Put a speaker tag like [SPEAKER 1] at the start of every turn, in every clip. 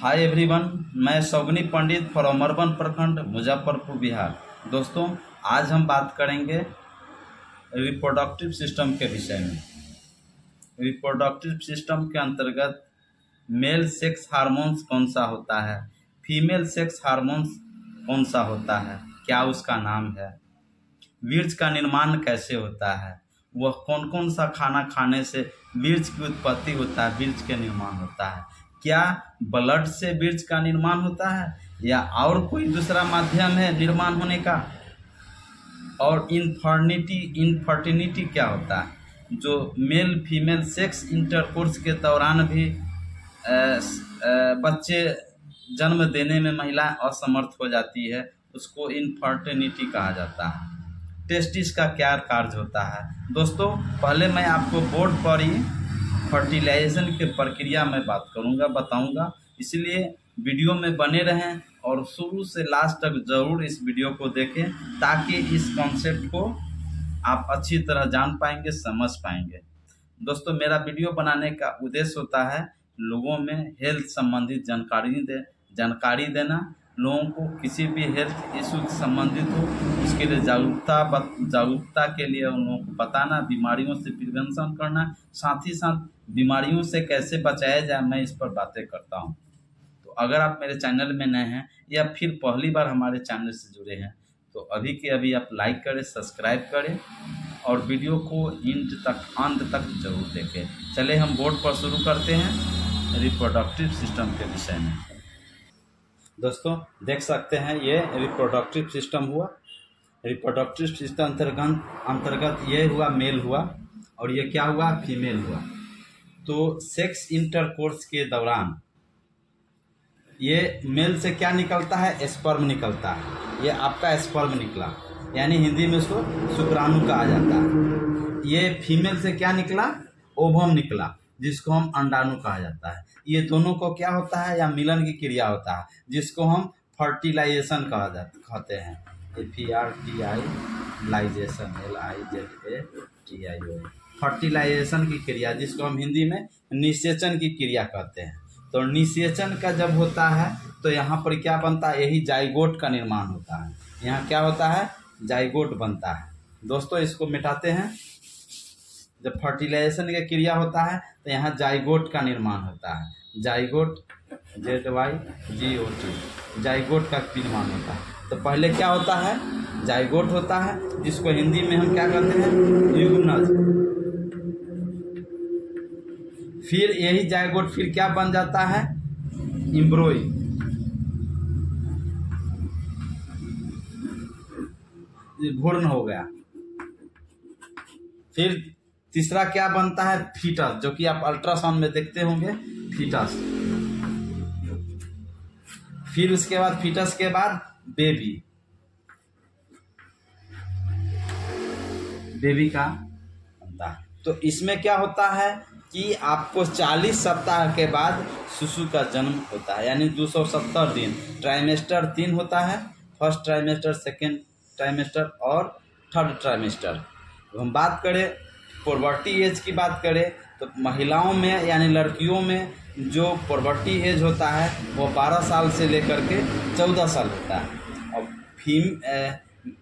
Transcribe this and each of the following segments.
[SPEAKER 1] Hi everyone, मैं सौगनी पंडित from urban प्रखंड मुजफ्फरपुर बिहार। दोस्तों, आज हम बात करेंगे रिप्रोडक्टिव सिस्टम के विषय में। रिप्रोडक्टिव सिस्टम के अंतर्गत मेल सेक्स हार्मोन्स कौन सा होता है, फीमेल सेक्स हार्मोन्स कौन सा होता है, क्या उसका नाम है, बीज का निर्माण कैसे होता है, वह कौन कौन सा खाना खाने से बीज की उत्पत्ति होता है, बीज के निर्माण होता है, क्या ब्लड से बीज का निर्माण होता है या और कोई दूसरा माध्यम है निर्माण होने का, और इनफर्टिलिटी क्या होता है, जो मेल फीमेल सेक्स इंटरकोर्स के दौरान भी बच्चे जन्म देने में महिला असमर्थ हो जाती है, उसको इनफर्टिलिटी कहा जाता है। टेस्टिस का क्या कार्य होता है। दोस्तों, पहले मैं आपको बोर्ड पर ही फर्टिलाइजेशन के प्रक्रिया में बात करूंगा, बताऊंगा, इसलिए वीडियो में बने रहें और शुरू से लास्ट तक ज़रूर इस वीडियो को देखें ताकि इस कॉन्सेप्ट को आप अच्छी तरह जान पाएंगे, समझ पाएंगे। दोस्तों, मेरा वीडियो बनाने का उद्देश्य होता है लोगों में हेल्थ संबंधित जानकारी देना, लोगों को किसी भी हेल्थ इशू से संबंधित हो उसके लिए जागरूकता के लिए उन लोगों को बताना, बीमारियों से प्रिवेंशन करना, साथ ही साथ बीमारियों से कैसे बचाया जाए, मैं इस पर बातें करता हूं। तो अगर आप मेरे चैनल में नए हैं या फिर पहली बार हमारे चैनल से जुड़े हैं तो अभी के अभी आप लाइक करें, सब्सक्राइब करें और वीडियो को अंत तक जरूर देखें। चले हम बोर्ड पर शुरू करते हैं रिप्रोडक्टिव सिस्टम के विषय में। दोस्तों, देख सकते हैं ये रिप्रोडक्टिव सिस्टम हुआ। रिप्रोडक्टिव सिस्टम अंतर्गत ये हुआ मेल हुआ और ये क्या हुआ, फीमेल हुआ। तो सेक्स इंटरकोर्स के दौरान ये मेल से क्या निकलता है, स्पर्म निकलता है। ये आपका स्पर्म निकला, यानी हिंदी में उसको शुक्राणु कहा जाता है। ये फीमेल से क्या निकला, ओवम निकला, जिसको हम अंडाणु कहा जाता है। ये दोनों को क्या होता है, या मिलन की क्रिया होता है, जिसको हम फर्टिलाइजेशन कहते हैं। फर्टिलाइजेशन, LIZATION, फर्टिलाइजेशन की क्रिया, जिसको हम हिंदी में निषेचन की क्रिया कहते हैं। तो निषेचन का जब होता है तो यहाँ पर क्या बनता है, यही जाइगोट का निर्माण होता है। यहाँ क्या होता है, जाइगोट बनता है। दोस्तों, इसको मिटाते हैं। जब फर्टिलाइजेशन की क्रिया होता है तो यहाँ जाइगोट का निर्माण होता है। जाइगोट, ZYGOT, जाइगोट का निर्माण होता है। तो पहले क्या होता है, जाइगोट होता है, जिसको हिंदी में हम क्या कहते हैं, युग्मनज। फिर यही जाइगोट फिर क्या बन जाता है, एम्ब्रोई। भ्रूण हो गया। फिर तीसरा क्या बनता है, फीटस, जो कि आप अल्ट्रासाउंड में देखते होंगे, फीटस। फिर उसके बाद फीटस के बाद बेबी का बनता है। तो इसमें क्या होता है कि आपको 40 सप्ताह के बाद शिशु का जन्म होता है, यानी 270 दिन। ट्राइमेस्टर 3 होता है, फर्स्ट ट्राइमेस्टर, सेकेंड ट्राइमेस्टर और थर्ड ट्राइमेस्टर। तो हम बात करें पुबर्टी एज की बात करें तो महिलाओं में यानी लड़कियों में जो पुबर्टी एज होता है वो 12 साल से लेकर के 14 साल होता है। और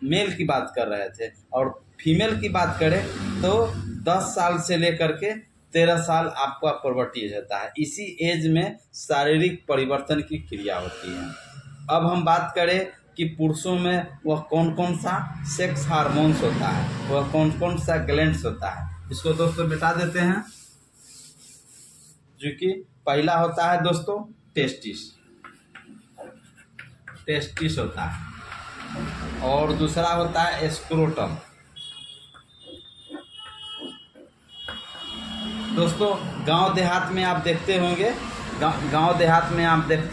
[SPEAKER 1] मेल की बात कर रहे थे, और फीमेल की बात करें तो 10 साल से लेकर के 13 साल आपका पुबर्टी एज होता है। इसी एज में शारीरिक परिवर्तन की क्रिया होती है। अब हम बात करें कि पुरुषों में वह कौन कौन सा सेक्स हार्मोन्स होता है, वह कौन कौन सा ग्लैंड्स होता है, इसको दोस्तों बता देते हैं। जो कि पहला होता है दोस्तों टेस्टिस होता है, और दूसरा होता है स्क्रोटम। दोस्तों, गांव देहात में आप देखते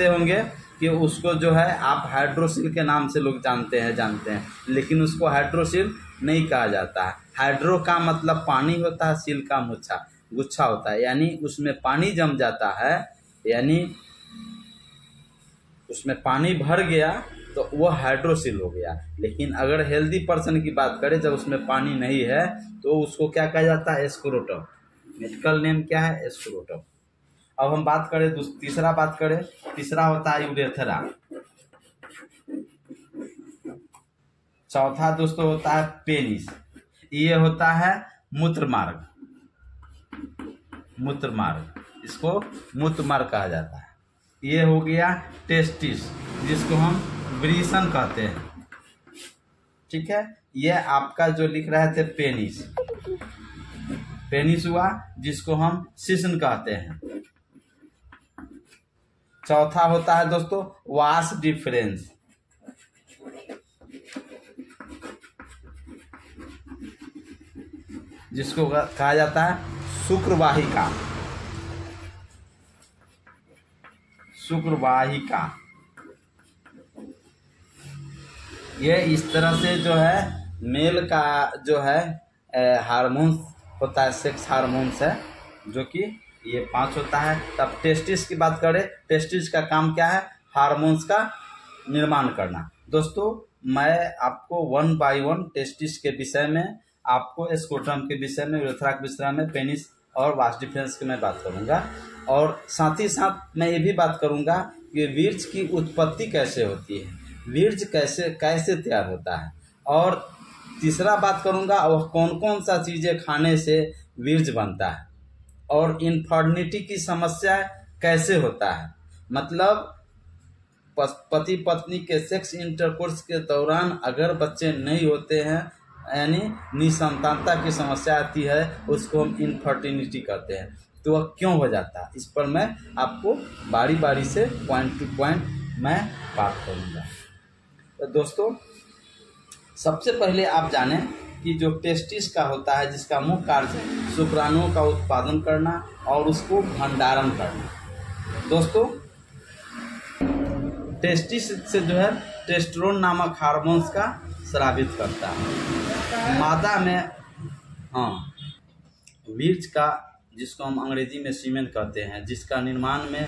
[SPEAKER 1] होंगे कि उसको जो है आप हाइड्रोसिल के नाम से लोग जानते हैं, लेकिन उसको हाइड्रोसिल नहीं कहा जाता है। हाइड्रो का मतलब पानी होता है, सिल का गुच्छा होता है, यानी उसमें पानी जम जाता है, यानी उसमें पानी भर गया तो वह हाइड्रोसिल हो गया। लेकिन अगर हेल्दी पर्सन की बात करें, जब उसमें पानी नहीं है तो उसको क्या कहा जाता है, स्क्रोटम। मेडिकल नेम क्या है, स्क्रोटम। अब हम बात करें तीसरा होता है यूरेथ्रा। चौथा दोस्तों होता है पेनिस। ये होता है मूत्र मार्ग, इसको मूत्र मार्ग कहा जाता है। ये हो गया टेस्टिस, जिसको हम वृषण कहते हैं। ठीक है, ये आपका जो लिख रहे थे पेनिस हुआ, जिसको हम शिश्न कहते हैं। चौथा होता है दोस्तों वास डिफरेंस, जिसको कहा जाता है शुक्रवाहिका। ये इस तरह से जो है मेल का जो है हार्मोन्स होता है, सेक्स हार्मोन्स है, जो कि ये 5 होता है। तब टेस्टिस की बात करें, टेस्टिस का काम क्या है? हार्मोन्स का निर्माण करना। दोस्तों मैं आपको 1 बाय 1 टेस्टिस के विषय में, आपको स्क्रोटम के विषय में, यूरेथ्रा के विषय में, पेनिस और वास डिफरेंस की मैं बात करूंगा। और साथ ही साथ मैं ये भी बात करूंगा कि वीर्य की उत्पत्ति कैसे होती है, वीर्य कैसे तैयार होता है। और तीसरा बात करूंगा वह कौन कौन सा चीजें खाने से वीर्य बनता है, और इनफर्टिलिटी की समस्या कैसे होता है। मतलब पति पत्नी के सेक्स इंटरकोर्स के दौरान अगर बच्चे नहीं होते हैं, यानी निसंतानता की समस्या आती है, उसको हम इनफर्टिलिटी कहते हैं। तो वह क्यों हो जाता है, इस पर मैं आपको बारी बारी से पॉइंट टू पॉइंट मैं बात करूंगा। तो दोस्तों सबसे पहले आप जानें कि जो टेस्टिस का होता है, जिसका मुख्य कार्य है शुक्राणुओं का उत्पादन करना और उसको भंडारण करना। दोस्तों टेस्टिस से जो है टेस्टोस्टेरोन नामक हार्मोन्स का स्रावित करता है। मादा में वीर्य का, जिसको हम अंग्रेजी में सीमेन कहते हैं, जिसका निर्माण में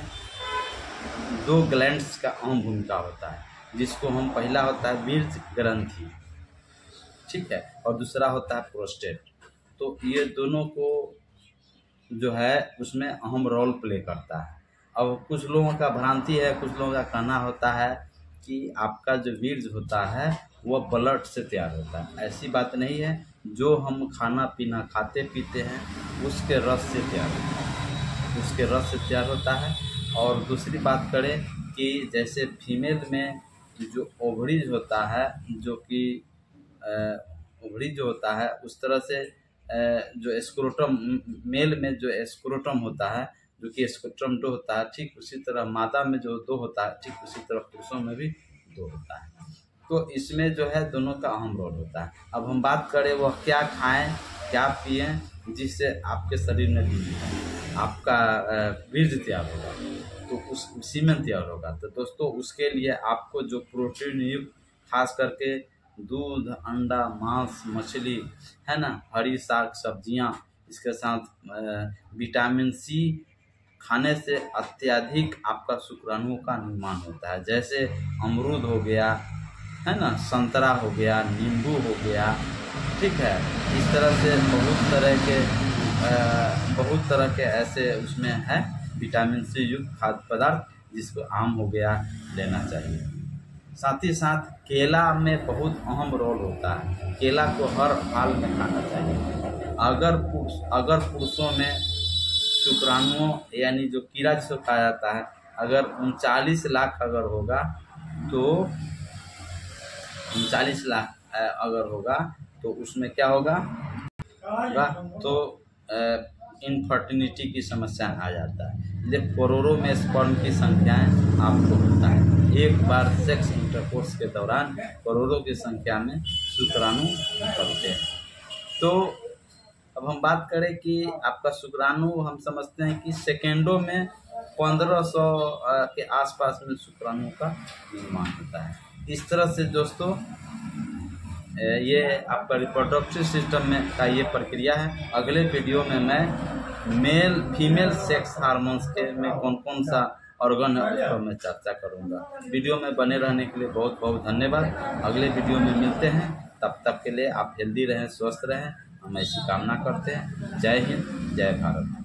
[SPEAKER 1] 2 ग्लैंड्स का अहम भूमिका होता है, जिसको हम पहला होता है वीर्य ग्रंथि, ठीक है, और दूसरा होता है प्रोस्टेट। तो ये दोनों को जो है उसमें अहम रोल प्ले करता है। अब कुछ लोगों का भ्रांति है, कुछ लोगों का कहना होता है कि आपका जो वीर्य होता है वह ब्लड से तैयार होता है। ऐसी बात नहीं है, जो हम खाना पीना खाते पीते हैं उसके रस से तैयार होता है। और दूसरी बात करें कि जैसे फीमेल में जो ओवरीज होता है, जो कि ओवरी जो होता है, उस तरह से जो स्क्रोटम, मेल में जो स्क्रोटम होता है, जो कि स्क्रोटम 2 होता है, ठीक उसी तरह मादा में जो 2 होता है, ठीक उसी तरह पुरुषों में भी 2 होता है। तो इसमें जो है दोनों का अहम रोल होता है। अब हम बात करें वह क्या खाएं, क्या पिएं, जिससे आपके शरीर में आपका वीर्य तैयार होगा, तो उस सीमेन तैयार होगा। तो दोस्तों उसके लिए आपको जो प्रोटीन युक्त, खास करके दूध, अंडा, मांस, मछली है ना, हरी साग सब्जियां, इसके साथ विटामिन सी खाने से अत्यधिक आपका शुक्राणुओं का निर्माण होता है। जैसे अमरूद हो गया, है ना, संतरा हो गया, नींबू हो गया, ठीक है। इस तरह से बहुत तरह के ऐसे उसमें है विटामिन सी युक्त खाद्य पदार्थ, जिसको आम हो गया लेना चाहिए। साथ ही साथ केला में बहुत अहम रोल होता है, केला को हर हाल में खाना चाहिए। अगर पुरुषों में शुक्राणुओं यानी जो कीड़ा जिसको कहा जाता है, अगर 39 लाख अगर होगा, तो 39 लाख अगर होगा तो उसमें क्या होगा, तो इनफर्टिलिटी की समस्या आ जाता है। इसलिए करोड़ों में स्पर्म की संख्याएं आपको होता है। एक बार सेक्स इंटरकोर्स के दौरान करोड़ों की संख्या में शुक्राणु निकलते हैं। तो अब हम बात करें कि आपका शुक्राणु, हम समझते हैं कि सेकेंडों में 1500 के आसपास में शुक्राणु का निर्माण होता है। इस तरह से दोस्तों ये आपका रिप्रोडक्टिव सिस्टम में का ये प्रक्रिया है। अगले वीडियो में मैं मेल फीमेल सेक्स हार्मोन्स के में कौन कौन सा ऑर्गन है उस पर मैं चर्चा करूंगा। वीडियो में बने रहने के लिए बहुत बहुत धन्यवाद। अगले वीडियो में मिलते हैं, तब तक के लिए आप हेल्दी रहें, स्वस्थ रहें, हम ऐसी कामना करते हैं। जय हिंद, जय भारत।